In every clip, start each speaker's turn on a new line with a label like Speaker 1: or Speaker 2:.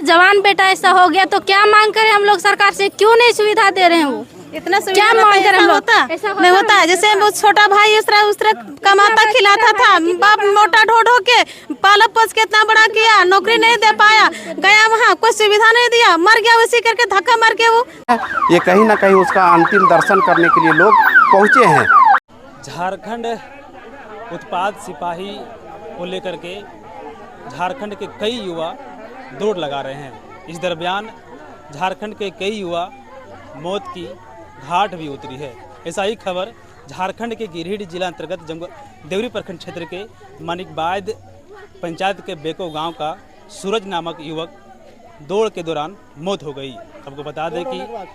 Speaker 1: जवान बेटा ऐसा हो गया तो क्या मांग करें हम लोग सरकार से, क्यों नहीं सुविधा दे रहे हैं वो?
Speaker 2: इतना
Speaker 1: क्या मांग करें हम लोग?
Speaker 2: नहीं होता है। जैसे वो छोटा भाई उस तरह कमाता खिलाता था, बाप मोटा ढो ढो के पाला पोस के इतना बड़ा किया, नौकरी नहीं दे पाया, गया वहाँ कोई सुविधा नहीं दिया, मर गया उसी करके धक्का मार के वो।
Speaker 3: ये कहीं ना कहीं उसका अंतिम दर्शन करने के लिए लोग पहुँचे हैं।
Speaker 4: झारखंड उत्पाद सिपाही को लेकर के झारखंड के कई युवा दौड़ लगा रहे हैं। इस दरमियान झारखंड के कई युवा मौत की घाट भी उतरी है। ऐसा ही खबर झारखंड के गिरिडीह जिला अंतर्गत देवरी प्रखंड क्षेत्र के मानिकबाद पंचायत के बेको गांव का सूरज नामक युवक दौड़ के दौरान मौत हो गई। आपको बता दें कि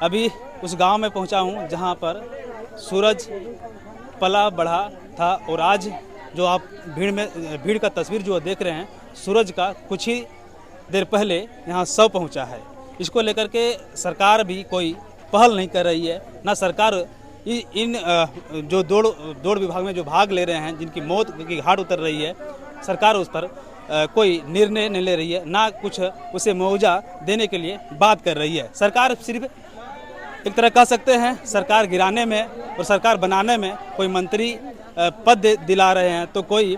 Speaker 4: अभी उस गांव में पहुंचा हूं जहां पर सूरज पला बढ़ा था और आज जो आप भीड़ का तस्वीर जो देख रहे हैं, सूरज का कुछ ही देर पहले यहाँ शव पहुँचा है। इसको लेकर के सरकार भी कोई पहल नहीं कर रही है। ना सरकार इन जो दौड़ विभाग में जो भाग ले रहे हैं, जिनकी मौत की घाट उतर रही है, सरकार उस पर कोई निर्णय नहीं ले रही है, ना कुछ उसे मुआवजा देने के लिए बात कर रही है। सरकार सिर्फ एक तरह कह सकते हैं सरकार गिराने में और सरकार बनाने में कोई मंत्री पद दिला रहे हैं, तो कोई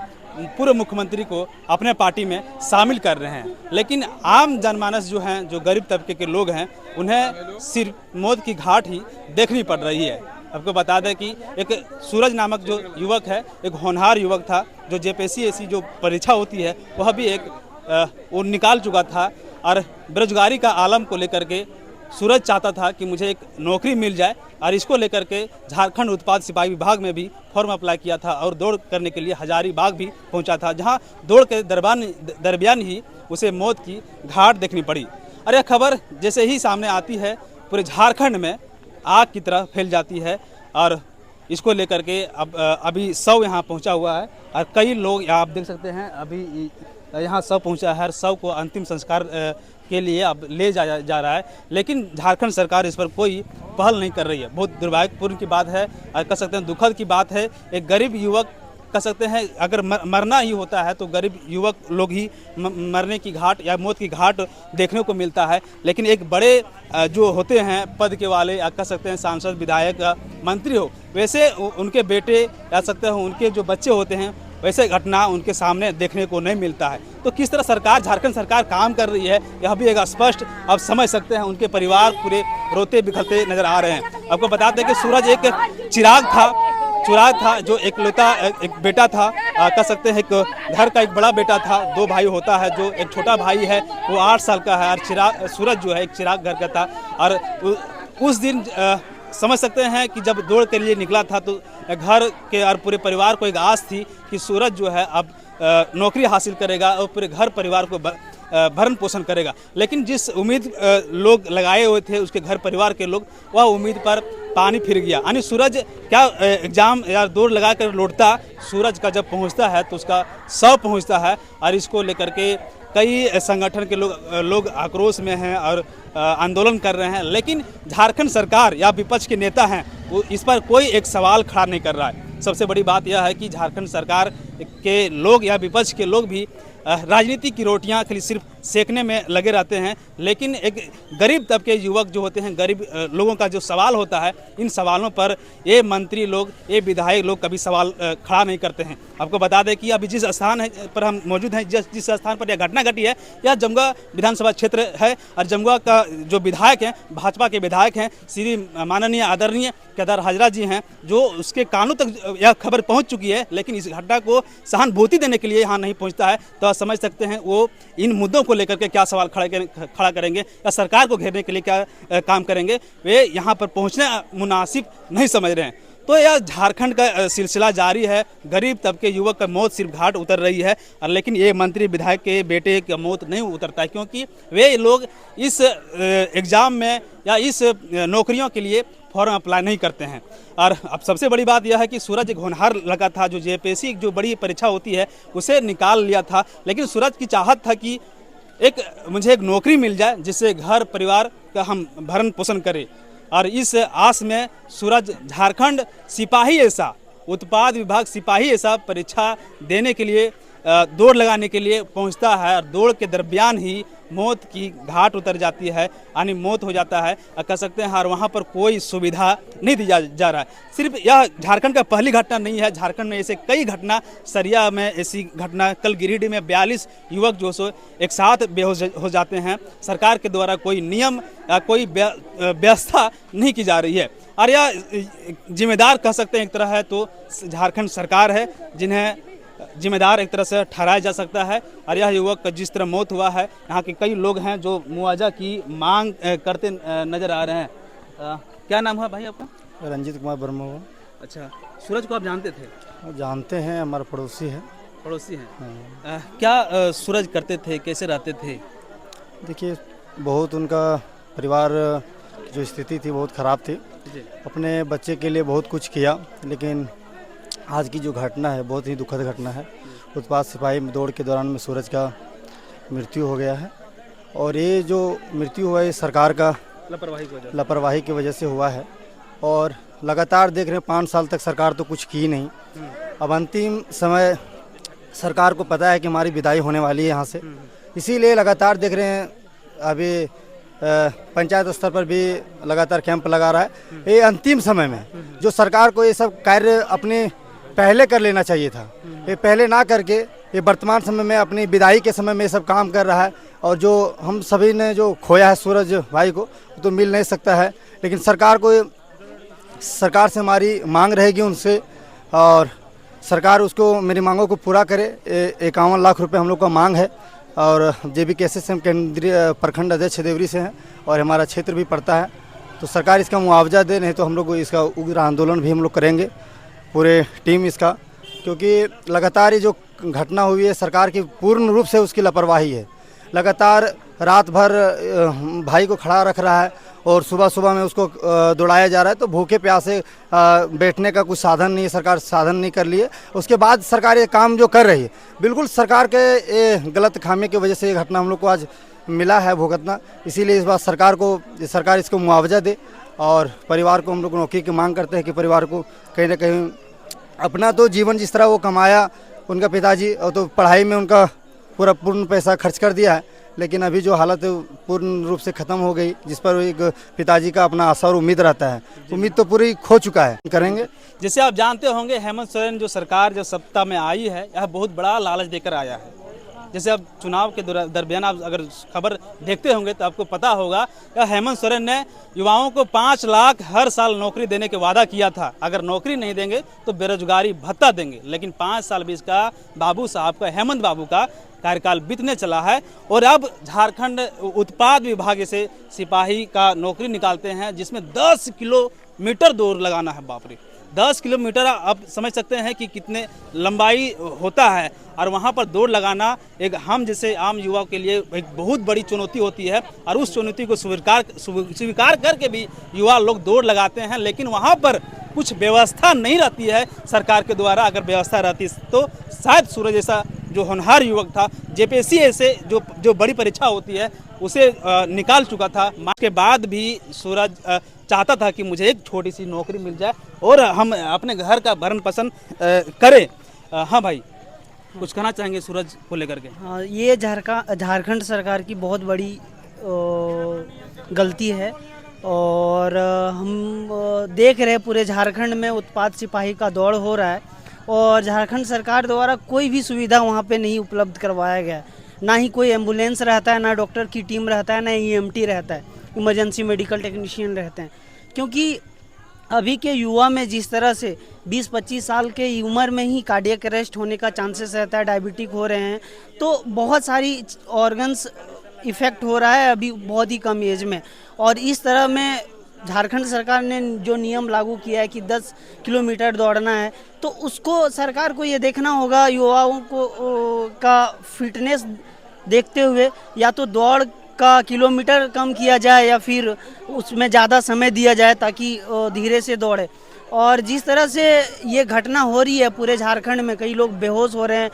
Speaker 4: पूर्व मुख्यमंत्री को अपने पार्टी में शामिल कर रहे हैं। लेकिन आम जनमानस जो हैं, जो गरीब तबके के लोग हैं, उन्हें सिर्फ मौत की घाट ही देखनी पड़ रही है। आपको बता दें कि एक सूरज नामक जो युवक है, एक होनहार युवक था, जो जेपीएससी जो परीक्षा होती है वह भी एक वो निकाल चुका था। और बेरोजगारी का आलम को लेकर के सूरज चाहता था कि मुझे एक नौकरी मिल जाए, और इसको लेकर के झारखंड उत्पाद सिपाही विभाग में भी फॉर्म अप्लाई किया था और दौड़ करने के लिए हजारीबाग भी पहुंचा था, जहां दौड़ के दरमियान ही उसे मौत की घाट देखनी पड़ी। और यह खबर जैसे ही सामने आती है, पूरे झारखंड में आग की तरह फैल जाती है। और इसको लेकर के अभी शव यहाँ पहुँचा हुआ है और कई लोग यहाँ आप देख सकते हैं अभी यहाँ शव पहुँचा है। शव को अंतिम संस्कार के लिए अब ले जा रहा है, लेकिन झारखंड सरकार इस पर कोई पहल नहीं कर रही है। बहुत दुर्भाग्यपूर्ण की बात है और कह सकते हैं दुखद की बात है। एक गरीब युवक कह सकते हैं अगर मरना ही होता है तो गरीब युवक लोग ही मरने की घाट या मौत की घाट देखने को मिलता है। लेकिन एक बड़े जो होते हैं पद के वाले, या कह सकते हैं सांसद, विधायक, मंत्री हो, वैसे उनके बेटे या सकते हैं उनके जो बच्चे होते हैं, वैसे घटना उनके सामने देखने को नहीं मिलता है। तो किस तरह सरकार, झारखंड सरकार काम कर रही है, यह भी एक स्पष्ट आप समझ सकते हैं। उनके परिवार पूरे रोते बिखरते नजर आ रहे हैं। आपको बता दें कि सूरज एक चिराग था जो एकलौता एक बेटा था, कह सकते हैं एक घर का एक बड़ा बेटा था। 2 भाई होता है, जो एक छोटा भाई है वो 8 साल का है, और सूरज जो है एक चिराग घर का था। और उस दिन समझ सकते हैं कि जब दौड़ के लिए निकला था तो घर के और पूरे परिवार को एक आस थी कि सूरज जो है अब नौकरी हासिल करेगा और पूरे घर परिवार को भरण पोषण करेगा। लेकिन जिस उम्मीद लोग लगाए हुए थे उसके घर परिवार के लोग, वह उम्मीद पर पानी फिर गया। यानी सूरज क्या एग्जाम या दौड़ लगा कर लौटता, सूरज का जब पहुंचता है तो उसका शव पहुंचता है। और इसको लेकर के कई संगठन के लोग आक्रोश में हैं और आंदोलन कर रहे हैं। लेकिन झारखंड सरकार या विपक्ष के नेता हैं, वो इस पर कोई एक सवाल खड़ा नहीं कर रहा है। सबसे बड़ी बात यह है कि झारखंड सरकार के लोग या विपक्ष के लोग भी राजनीति की रोटियां खाली सिर्फ सेकने में लगे रहते हैं। लेकिन एक गरीब तबके युवक जो होते हैं, गरीब लोगों का जो सवाल होता है, इन सवालों पर ये मंत्री लोग, ये विधायक लोग कभी सवाल खड़ा नहीं करते हैं। आपको बता दें कि अभी जिस स्थान पर हम मौजूद हैं, जिस स्थान पर यह घटना घटी है, यह जमुआ विधानसभा क्षेत्र है। और जमुआ का जो विधायक हैं, भाजपा के विधायक हैं, श्री माननीय आदरणीय केदार हाजरा जी हैं, जो उसके कानों तक यह खबर पहुँच चुकी है। लेकिन इस घटना को सहानुभूति देने के लिए यहाँ नहीं पहुँचता है। तो आप समझ सकते हैं वो इन मुद्दों को लेकर के क्या सवाल खड़ा करेंगे या सरकार को घेरने के लिए क्या काम करेंगे, वे यहाँ पर पहुँचना मुनासिब नहीं समझ रहे हैं। तो यह झारखंड का सिलसिला जारी है। गरीब तबके युवक का मौत सिर्फ घाट उतर रही है, लेकिन ये मंत्री विधायक के बेटे का मौत नहीं उतरता है, क्योंकि वे लोग इस एग्ज़ाम में या इस नौकरियों के लिए फॉर्म अप्लाई नहीं करते हैं। और अब सबसे बड़ी बात यह है कि सूरज एक होनहार लड़का था, जो जेपीएससी जो बड़ी परीक्षा होती है उसे निकाल लिया था। लेकिन सूरज की चाहत था कि मुझे एक नौकरी मिल जाए जिससे घर परिवार का हम भरण पोषण करें। और इस आस में सूरज झारखंड सिपाही ऐसा उत्पाद विभाग सिपाही ऐसा परीक्षा देने के लिए दौड़ लगाने के लिए पहुंचता है। और दौड़ के दरमियान ही मौत की घाट उतर जाती है, यानी मौत हो जाता है, कह सकते हैं। और वहाँ पर कोई सुविधा नहीं दी जा रहा है। सिर्फ यह झारखंड का पहली घटना नहीं है, झारखंड में ऐसे कई घटना, सरिया में ऐसी घटना, कल गिरिडीह में 42 युवक जो सो एक साथ बेहोश हो जाते हैं। सरकार के द्वारा कोई नियम या कोई व्यवस्था नहीं की जा रही है, और यह जिम्मेदार कह सकते हैं एक तरह है तो झारखंड सरकार है, जिन्हें जिम्मेदार एक तरह से ठहराया जा सकता है। और यह युवक का जिस तरह मौत हुआ है, यहाँ के कई लोग हैं जो मुआवजा की मांग करते नजर आ रहे हैं। क्या नाम है भाई आपका?
Speaker 5: रंजीत कुमार वर्मा।
Speaker 4: अच्छा, सूरज को आप जानते थे?
Speaker 5: जानते हैं, हमारा पड़ोसी है।
Speaker 4: पड़ोसी हैं। क्या सूरज करते थे, कैसे रहते थे?
Speaker 5: देखिए, बहुत उनका परिवार की जो स्थिति थी बहुत ख़राब थी। अपने बच्चे के लिए बहुत कुछ किया, लेकिन आज की जो घटना है बहुत ही दुखद घटना है। उत्पाद सिपाही दौड़ के दौरान में सूरज का मृत्यु हो गया है, और ये जो मृत्यु हुआ है सरकार का लापरवाही की वजह से हुआ है। और लगातार देख रहे हैं 5 साल तक सरकार तो कुछ की नहीं। अब अंतिम समय सरकार को पता है कि हमारी विदाई होने वाली है यहाँ से, इसीलिए लगातार देख रहे हैं। अभी पंचायत स्तर पर भी लगातार कैंप लगा रहा है। ये अंतिम समय में जो सरकार को ये सब कार्य अपने पहले कर लेना चाहिए था, ये पहले ना करके ये वर्तमान समय में अपनी विदाई के समय में ये सब काम कर रहा है। और जो हम सभी ने जो खोया है सूरज भाई को, तो मिल नहीं सकता है। लेकिन सरकार से हमारी मांग रहेगी उनसे, और सरकार उसको मेरी मांगों को पूरा करे। 51 लाख रुपए हम लोग का मांग है, और JBKSSM केंद्रीय प्रखंड अध्यक्ष देवरी से हैं, और हमारा क्षेत्र भी पड़ता है। तो सरकार इसका मुआवजा दे, नहीं तो हम लोग इसका उग्र आंदोलन भी हम लोग करेंगे, पूरे टीम इसका। क्योंकि लगातार ये जो घटना हुई है, सरकार की पूर्ण रूप से उसकी लापरवाही है। लगातार रात भर भाई को खड़ा रख रहा है, और सुबह सुबह में उसको दौड़ाया जा रहा है। तो भूखे प्यासे बैठने का कुछ साधन नहीं है, सरकार साधन नहीं कर लिए। उसके बाद सरकार ये काम जो कर रही है, बिल्कुल सरकार के ये गलत खामे की वजह से ये घटना हम लोग को आज मिला है भुगतना। इसीलिए इस बार सरकार इसको मुआवजा दे, और परिवार को हम लोग नौकरी की मांग करते हैं कि परिवार को कहीं ना कहीं अपना तो जीवन जिस तरह वो कमाया उनका पिताजी, और तो पढ़ाई में उनका पूर्ण पैसा खर्च कर दिया है, लेकिन अभी जो हालत है पूर्ण रूप से ख़त्म हो गई, जिस पर एक पिताजी का अपना आशा और उम्मीद रहता है, उम्मीद तो पूरी खो चुका है। करेंगे
Speaker 4: जैसे आप जानते होंगे, हेमंत सोरेन जो सरकार जो सत्ता में आई है, यह बहुत बड़ा लालच देकर आया है। जैसे अब चुनाव के दरमियान आप अगर खबर देखते होंगे तो आपको पता होगा कि हेमंत सोरेन ने युवाओं को 5 लाख हर साल नौकरी देने के वादा किया था। अगर नौकरी नहीं देंगे तो बेरोजगारी भत्ता देंगे, लेकिन 5 साल भी इसका बाबू साहब का, हेमंत बाबू का कार्यकाल बीतने चला है। और अब झारखंड उत्पाद विभाग से सिपाही का नौकरी निकालते हैं, जिसमें 10 किलोमीटर दूर लगाना है। बाप रे, 10 किलोमीटर आप समझ सकते हैं कि कितने लंबाई होता है, और वहाँ पर दौड़ लगाना एक हम जैसे आम युवाओं के लिए एक बहुत बड़ी चुनौती होती है। और उस चुनौती को स्वीकार करके भी युवा लोग दौड़ लगाते हैं, लेकिन वहाँ पर कुछ व्यवस्था नहीं रहती है सरकार के द्वारा। अगर व्यवस्था रहती तो शायद सूरज जैसा जो होनहार युवक था, JPSC ऐसे जो बड़ी परीक्षा होती है उसे निकाल चुका था। के बाद भी सूरज चाहता था कि मुझे एक छोटी सी नौकरी मिल जाए और हम अपने घर का भरण पोषण करें। हाँ भाई, कुछ कहना चाहेंगे सूरज को लेकर के?
Speaker 6: हाँ, ये झारखंड सरकार की बहुत बड़ी गलती है, और हम देख रहे हैं पूरे झारखंड में उत्पाद सिपाही का दौड़ हो रहा है, और झारखंड सरकार द्वारा कोई भी सुविधा वहाँ पे नहीं उपलब्ध करवाया गया। ना ही कोई एम्बुलेंस रहता है, ना डॉक्टर की टीम रहता है, ना EMT रहता है, इमरजेंसी मेडिकल टेक्नीशियन रहते हैं। क्योंकि अभी के युवा में जिस तरह से 20-25 साल के उम्र में ही कार्डियक अरेस्ट होने का चांसेस रहता है, डायबिटिक हो रहे हैं, तो बहुत सारी ऑर्गन्स इफ़ेक्ट हो रहा है अभी बहुत ही कम एज में। और इस तरह में झारखंड सरकार ने जो नियम लागू किया है कि 10 किलोमीटर दौड़ना है, तो उसको सरकार को ये देखना होगा युवाओं को का फिटनेस देखते हुए, या तो दौड़ का किलोमीटर कम किया जाए या फिर उसमें ज़्यादा समय दिया जाए ताकि धीरे से दौड़े। और जिस तरह से ये घटना हो रही है पूरे झारखंड में, कई लोग बेहोश हो रहे हैं,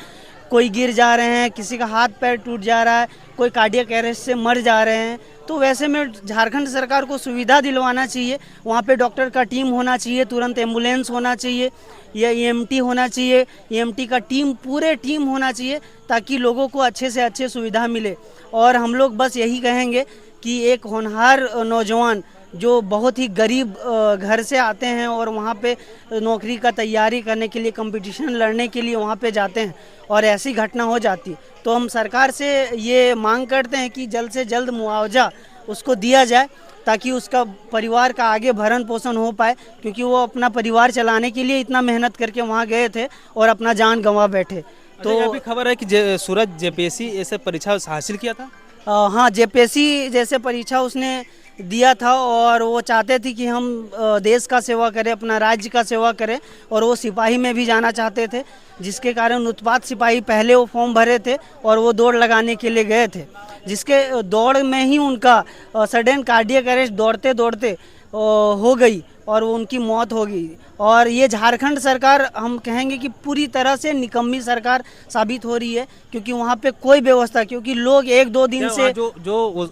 Speaker 6: कोई गिर जा रहे हैं, किसी का हाथ पैर टूट जा रहा है, कोई कार्डियक अरेस्ट से मर जा रहे हैं, तो वैसे में झारखंड सरकार को सुविधा दिलवाना चाहिए। वहाँ पे डॉक्टर का टीम होना चाहिए, तुरंत एम्बुलेंस होना चाहिए, या ईएमटी होना चाहिए, ईएमटी का टीम पूरे टीम होना चाहिए, ताकि लोगों को अच्छे से अच्छे सुविधा मिले। और हम लोग बस यही कहेंगे कि एक होनहार नौजवान जो बहुत ही गरीब घर से आते हैं और वहाँ पे नौकरी का तैयारी करने के लिए, कंपटीशन लड़ने के लिए वहाँ पे जाते हैं और ऐसी घटना हो जाती है, तो हम सरकार से ये मांग करते हैं कि जल्द से जल्द मुआवजा उसको दिया जाए, ताकि उसका परिवार का आगे भरण पोषण हो पाए, क्योंकि वो अपना परिवार चलाने के लिए इतना मेहनत करके वहाँ गए थे और अपना जान गंवा बैठे।
Speaker 4: तो यह भी खबर है कि सूरज जेपीएससी ऐसे परीक्षा हासिल किया था।
Speaker 6: हाँ, जेपीएससी जैसे परीक्षा उसने दिया था और वो चाहते थे कि हम देश का सेवा करें, अपना राज्य का सेवा करें, और वो सिपाही में भी जाना चाहते थे, जिसके कारण उत्पाद सिपाही पहले वो फॉर्म भरे थे और वो दौड़ लगाने के लिए गए थे, जिसके दौड़ में ही उनका सडन कार्डियक अरेस्ट दौड़ते दौड़ते हो गई और उनकी मौत हो गई। और ये झारखंड सरकार हम कहेंगे कि पूरी तरह से निकम्मी सरकार साबित हो रही है, क्योंकि वहाँ पे कोई व्यवस्था, क्योंकि लोग 1-2 दिन से
Speaker 4: जो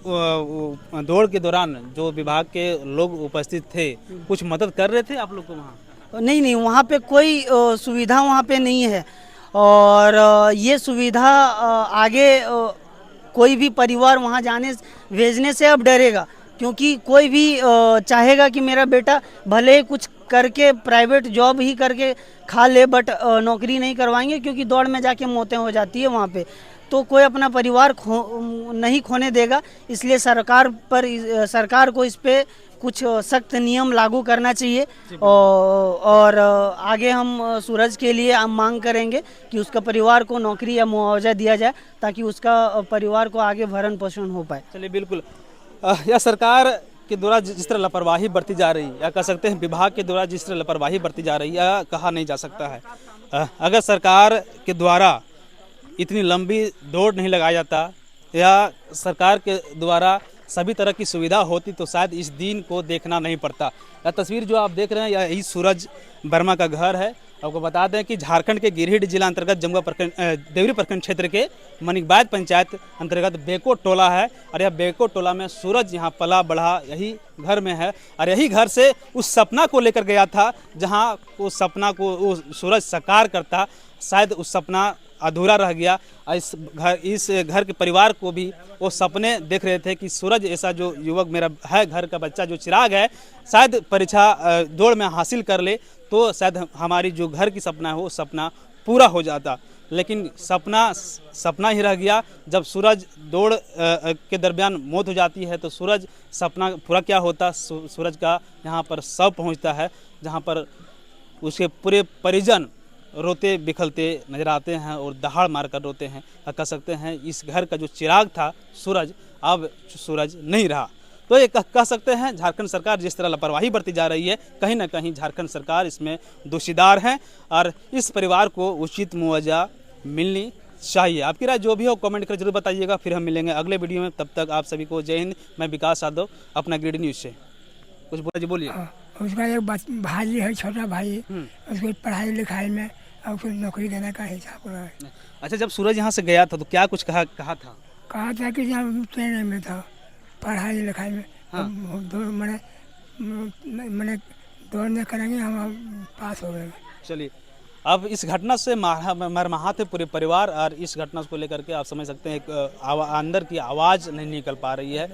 Speaker 4: दौड़ के दौरान जो विभाग के लोग उपस्थित थे, कुछ मदद कर रहे थे आप लोग को वहाँ?
Speaker 6: नहीं, वहाँ पे कोई सुविधा वहाँ पे नहीं है। और ये सुविधा आगे कोई भी परिवार वहाँ भेजने से अब डरेगा, क्योंकि कोई भी चाहेगा कि मेरा बेटा भले ही कुछ करके प्राइवेट जॉब ही करके खा ले, बट नौकरी नहीं करवाएंगे, क्योंकि दौड़ में जाके मौतें हो जाती है वहाँ पे, तो कोई अपना परिवार नहीं खोने देगा। इसलिए सरकार को इस पे कुछ सख्त नियम लागू करना चाहिए। और आगे हम सूरज के लिए हम मांग करेंगे कि उसका परिवार को नौकरी या मुआवजा दिया जाए, ताकि उसका परिवार को आगे भरण पोषण हो पाए।
Speaker 4: चलिए, बिल्कुल। यह सरकार के द्वारा जिस तरह लापरवाही बरती जा रही है, या कह सकते हैं विभाग के द्वारा जिस तरह लापरवाही बरती जा रही है, कहा नहीं जा सकता है। अगर सरकार के द्वारा इतनी लंबी दौड़ नहीं लगाया जाता, या सरकार के द्वारा सभी तरह की सुविधा होती, तो शायद इस दिन को देखना नहीं पड़ता। यह तस्वीर जो आप देख रहे हैं, यही सूरज वर्मा का घर है। आपको बता दें कि झारखंड के गिरिडीह जिला अंतर्गत जमुआ प्रखंड, देवरी प्रखंड क्षेत्र के मनिकबाद पंचायत अंतर्गत बेको टोला है, और यह बेको टोला में सूरज यहाँ पला बढ़ा यही घर में है, और यही घर से उस सपना को लेकर गया था, जहाँ उस सपना को वो सूरज साकार करता। शायद उस सपना अधूरा रह गया। इस घर के परिवार को भी वो सपने देख रहे थे कि सूरज ऐसा जो युवक मेरा है, घर का बच्चा जो चिराग है, शायद परीक्षा दौड़ में हासिल कर ले, तो शायद हमारी जो घर की सपना है वो सपना पूरा हो जाता। लेकिन सपना ही रह गया। जब सूरज दौड़ के दरमियान मौत हो जाती है, तो सूरज सपना पूरा क्या होता। सूरज का यहाँ पर शव पहुँचता है, जहाँ पर उसके पूरे परिजन रोते बिखलते नजर आते हैं और दहाड़ मारकर रोते हैं। कह सकते हैं इस घर का जो चिराग था सूरज, अब सूरज नहीं रहा। तो ये कह सकते हैं झारखंड सरकार जिस तरह लापरवाही बरती जा रही है, कहीं ना कहीं झारखंड सरकार इसमें दोषीदार है, और इस परिवार को उचित मुआवजा मिलनी चाहिए। आपकी राय जो भी हो कमेंट कर जरूर बताइएगा। फिर हम मिलेंगे अगले वीडियो में। तब तक आप सभी को जय हिंद। मैं विकास यादव, अपना गिरिडीह न्यूज़ से। कुछ बोलिए।
Speaker 7: उसका एक भाई है, छोटा भाई, उसको पढ़ाई लिखाई में और कुछ नौकरी देने का हिसाब रहा है।
Speaker 4: अच्छा, जब सूरज यहाँ से गया था तो क्या कुछ कहा था?
Speaker 7: कहा था कि जहाँ ट्रेन में था, पढ़ाई लिखाई में मैंने दौड़ने करेंगे, हम पास हो गए।
Speaker 4: चलिए, अब इस घटना से मरमाहत है पूरे परिवार, और इस घटना को लेकर के आप समझ सकते हैं अंदर की आवाज़ नहीं निकल पा रही है।